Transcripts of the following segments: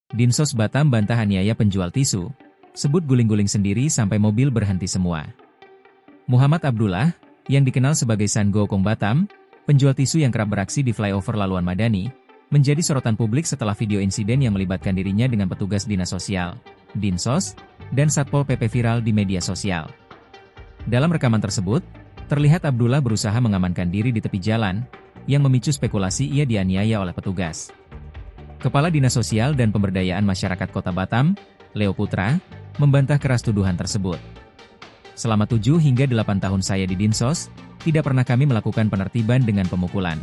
Dinsos Batam bantah aniaya penjual tisu, sebut guling-guling sendiri sampai mobil berhenti semua. Muhammad Abdullah, yang dikenal sebagai San Gokong Batam, penjual tisu yang kerap beraksi di flyover Laluan Madani, menjadi sorotan publik setelah video insiden yang melibatkan dirinya dengan petugas dinas sosial, Dinsos, dan Satpol PP viral di media sosial. Dalam rekaman tersebut, terlihat Abdullah berusaha mengamankan diri di tepi jalan, yang memicu spekulasi ia dianiaya oleh petugas. Kepala Dinas Sosial dan Pemberdayaan Masyarakat Kota Batam, Leo Putra, membantah keras tuduhan tersebut. Selama 7 hingga 8 tahun saya di Dinsos, tidak pernah kami melakukan penertiban dengan pemukulan.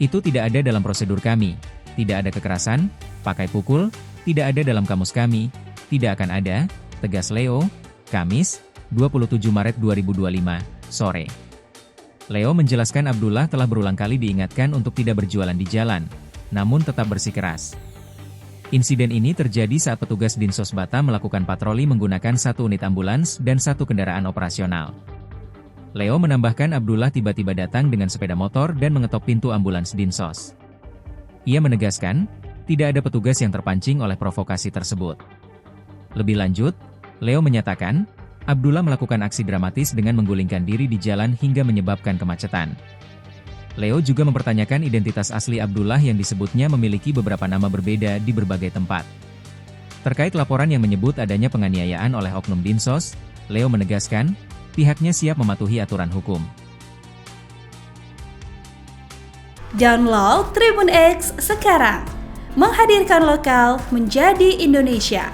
Itu tidak ada dalam prosedur kami, tidak ada kekerasan, pakai pukul, tidak ada dalam kamus kami, tidak akan ada, tegas Leo, Kamis, 27 Maret 2025, sore. Leo menjelaskan Abdullah telah berulang kali diingatkan untuk tidak berjualan di jalan, namun tetap bersikeras. Insiden ini terjadi saat petugas Dinsos Batam melakukan patroli menggunakan 1 unit ambulans dan 1 kendaraan operasional. Leo menambahkan Abdullah tiba-tiba datang dengan sepeda motor dan mengetok pintu ambulans Dinsos. Ia menegaskan, tidak ada petugas yang terpancing oleh provokasi tersebut. Lebih lanjut, Leo menyatakan, Abdullah melakukan aksi dramatis dengan menggulingkan diri di jalan hingga menyebabkan kemacetan. Leo juga mempertanyakan identitas asli Abdullah yang disebutnya memiliki beberapa nama berbeda di berbagai tempat. Terkait laporan yang menyebut adanya penganiayaan oleh oknum Dinsos, Leo menegaskan, pihaknya siap mematuhi aturan hukum. Download Tribun X sekarang, menghadirkan lokal menjadi Indonesia.